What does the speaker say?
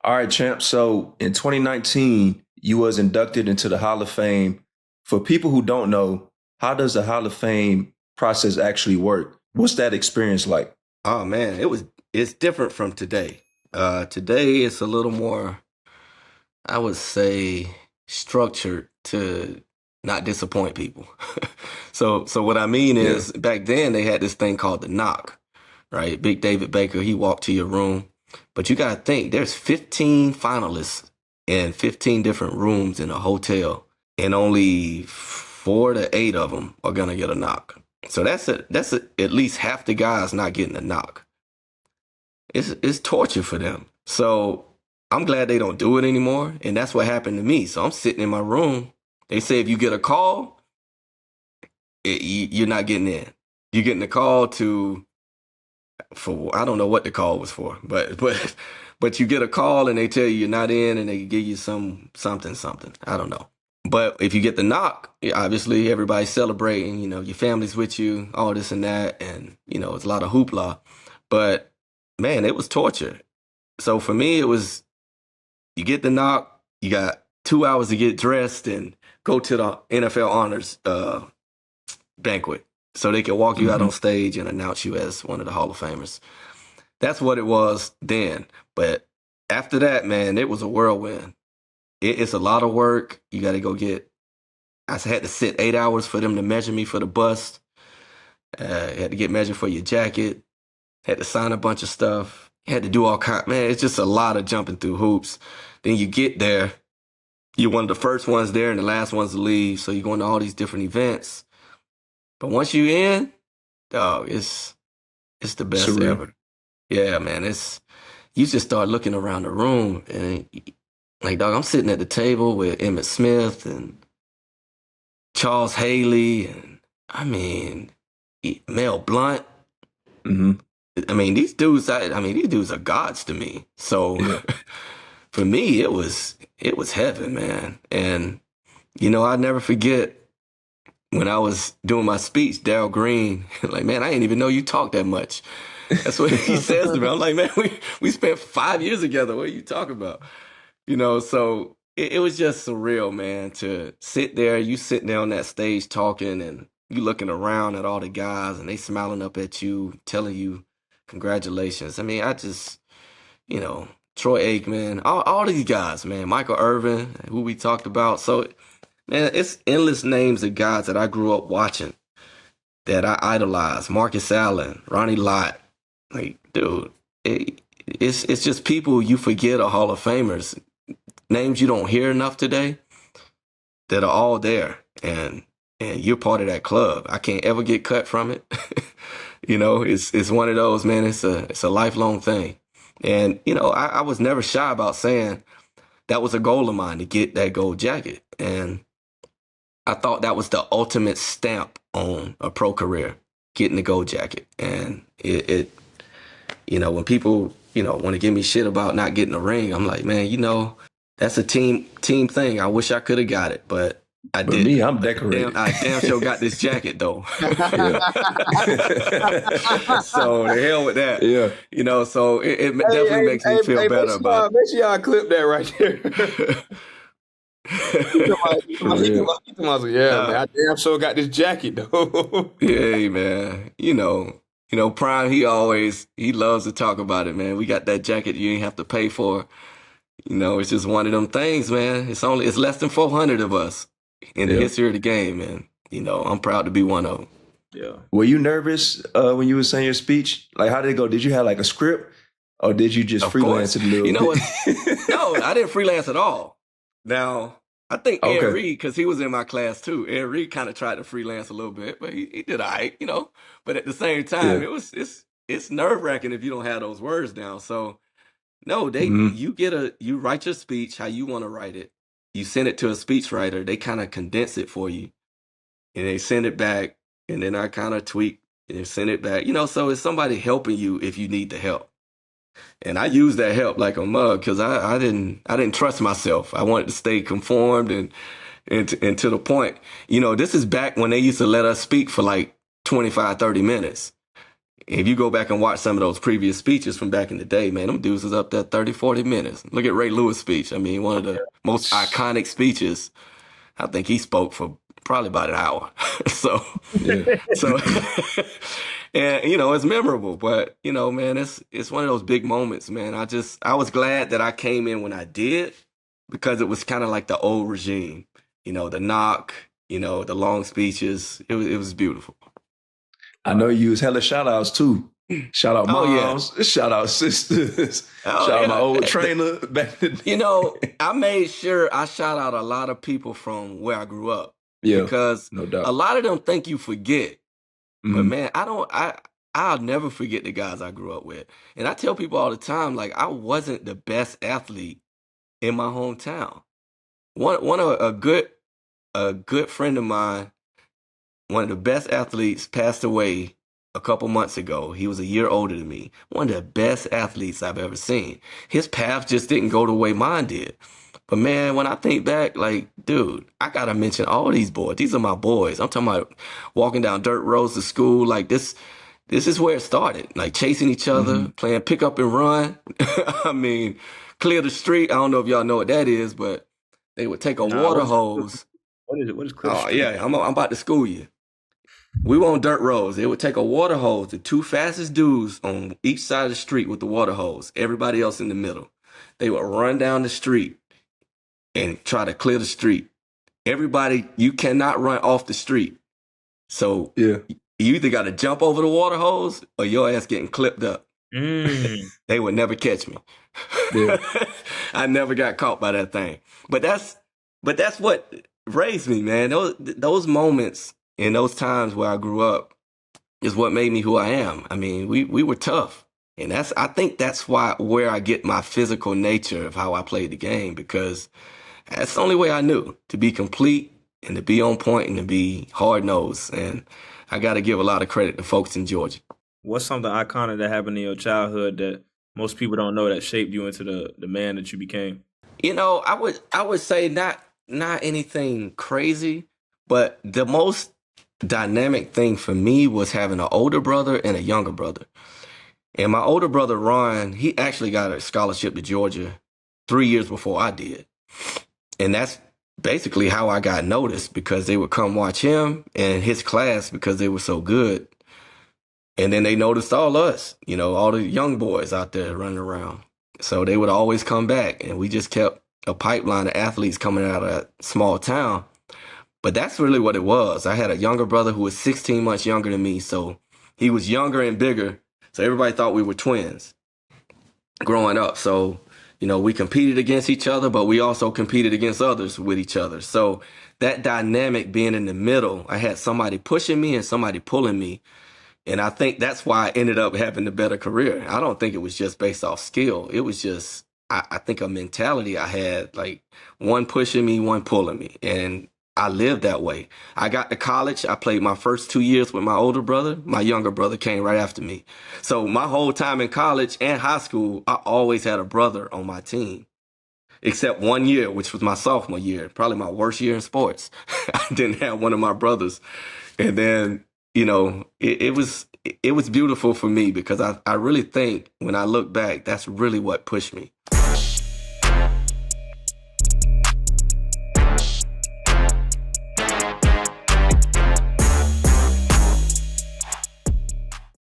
All right, champ. So in 2019, you was inducted into the Hall of Fame. For people who don't know, how does the Hall of Fame process actually work? What's that experience like? Oh man, it's different from today. Today it's a little more, I would say, structured to not disappoint people. So what I mean Yeah. is back then they had this thing called the knock, right? Big David Baker, he walked to your room. But you gotta think there's 15 finalists in 15 different rooms in a hotel, and only 4 to 8 of them are gonna get a knock. So at least half the guys not getting a knock. It's torture for them. So I'm glad they don't do it anymore. And that's what happened to me. So I'm sitting in my room. They say if you get a call, you're not getting in. You're getting a call to for I don't know what the call was for, but you get a call and they tell you you're not in, and they give you something. I don't know. But if you get the knock, obviously everybody's celebrating. Your family's with you, all this and that, and it's a lot of hoopla. But man, it was torture. So for me, it was you get the knock, you got 2 hours to get dressed and go to the NFL honors banquet so they can walk you out on Hmm. stage and announce you as one of the Hall of Famers. That's what it was then. But after that, man, it was a whirlwind. It's a lot of work. You got to go get. I had to sit 8 hours for them to measure me for the bust. Had to get measured for your jacket. Had to sign a bunch of stuff. Had to do all kind. Man, it's just a lot of jumping through hoops. Then you get there. You're one of the first ones there and the last ones to leave. So you're going to all these different events. But once you're in, dog, it's the best Surreal. ever. Yeah, man. You just start looking around the room and like, dog, I'm sitting at the table with Emmett Smith and Charles Haley and I mean Mel Blunt. Hmm. I mean these dudes are gods to me. So Yeah. for me it was heaven, man. And I never forget when I was doing my speech, Daryl Green, like, man, I didn't even know you talk that much. That's what he says to me. I'm like, man, we spent 5 years together. What are you talking about? So it was just surreal, man, to sit there, you sitting there on that stage talking and you looking around at all the guys and they smiling up at you, telling you congratulations. I mean, you know, Troy Aikman, all these guys, man, Michael Irvin, who we talked about. So, man, it's endless names of guys that I grew up watching that I idolize. Marcus Allen, Ronnie Lott. Like, dude, it's just people you forget are Hall of Famers, names you don't hear enough today that are all there, and you're part of that club. I can't ever get cut from it. It's one of those, man. It's a lifelong thing, and I was never shy about saying that was a goal of mine to get that gold jacket, and I thought that was the ultimate stamp on a pro career, getting the gold jacket, and when people, want to give me shit about not getting a ring, I'm like, man, that's a team thing. I wish I could have got it, but I But me, didn't. I'm But decorated. I damn sure got this jacket though. Yeah. So the hell with that. Yeah. So it Hey, definitely hey, makes me hey, feel hey, better about make sure y'all clip that right there. For real. Yeah, man, uh, I damn sure got this jacket though. yeah, man. Prime, he loves to talk about it, man. We got that jacket you ain't have to pay for. It's just one of them things, man. It's less than 400 of us in the Yeah. history of the game, and I'm proud to be one of them. Yeah. Were you nervous when you were saying your speech? Like, how did it go? Did you have like a script, or did you just Of freelance course. it a little You know bit? what? No, I didn't freelance at all. Now, I think Ed Okay. Reed, because he was in my class too. Ed Reed kind of tried to freelance a little bit, but he did all right. But at the same time, Yeah. it's nerve wracking if you don't have those words down. So no, Hmm. you write your speech how you want to write it. You send it to a speechwriter. They kind of condense it for you, and they send it back, and then I kind of tweak and send it back. So it's somebody helping you if you need the help. And I used that help like a mug because I didn't trust myself. I wanted to stay conformed and to the point. This is back when they used to let us speak for like 25, 30 minutes. if you go back and watch some of those previous speeches from back in the day, man, them dudes was up there 30, 40 minutes. Look at Ray Lewis' speech. I mean, one of the most iconic speeches. I think he spoke for probably about an hour. so, Yeah. so, and you know, it's memorable, but you know, man, it's one of those big moments, man. I was glad that I came in when I did because it was kind of like the old regime, you know, the knock, you know, the long speeches. It was beautiful. I know you use hella shout outs too. Shout out Oh, yeah. moms, shout out sisters, Oh, shout out yeah. my old trainer back in the You know, I made sure I shout out a lot of people from where I grew up Yeah, because no a doubt. lot of them think you forget. But Mhm. man, I'll never forget the guys I grew up with. And I tell people all the time, like I wasn't the best athlete in my hometown. One of a good friend of mine, one of the best athletes, passed away a couple months ago. He was a year older than me. One of the best athletes I've ever seen. His path just didn't go the way mine did. But man, when I think back, like, dude, I gotta mention all these boys. These are my boys. I'm talking about walking down dirt roads to school. Like this is where it started. Like chasing each other, playing pick up and run. I mean, clear the street. I don't know if y'all know what that is, but they would take a Nah, water hose. what is it? What is clear Oh street? yeah, I'm about to school you. We were on dirt roads. They would take a water hose, the two fastest dudes on each side of the street with the water hose, everybody else in the middle. They would run down the street and try to clear the street. Everybody, you cannot run off the street. So Yeah. you either got to jump over the water hose or your ass getting clipped up. They would never catch me. Yeah. I never got caught by that thing. But that's what raised me, man. Those moments and those times where I grew up is what made me who I am. I mean, we were tough. And I think that's where I get my physical nature of how I played the game, because that's the only way I knew to be complete and to be on point and to be hard nosed. And I got to give a lot of credit to folks in Georgia. What's something iconic that happened in your childhood that most people don't know that shaped you into the man that you became? You know, I would say not anything crazy, but the most dynamic thing for me was having an older brother and a younger brother. And my older brother, Ron, he actually got a scholarship to Georgia 3 years before I did. And that's basically how I got noticed, because they would come watch him and his class because they were so good. And then they noticed all us, you know, all the young boys out there running around. So they would always come back, and we just kept a pipeline of athletes coming out of that small town. But that's really what it was. I had a younger brother who was 16 months younger than me. So he was younger and bigger. So everybody thought we were twins growing up. So, you know, we competed against each other, but we also competed against others with each other. So that dynamic being in the middle, I had somebody pushing me and somebody pulling me. And I think that's why I ended up having the better career. I don't think it was just based off skill. It was just, I think, a mentality I had, like one pushing me, one pulling me. And I lived that way. I got to college. I played my first 2 years with my older brother. My younger brother came right after me. So my whole time in college and high school, I always had a brother on my team. Except 1 year, which was my sophomore year, probably my worst year in sports. I didn't have one of my brothers. And then, you know, it was beautiful for me, because I really think when I look back, that's really what pushed me.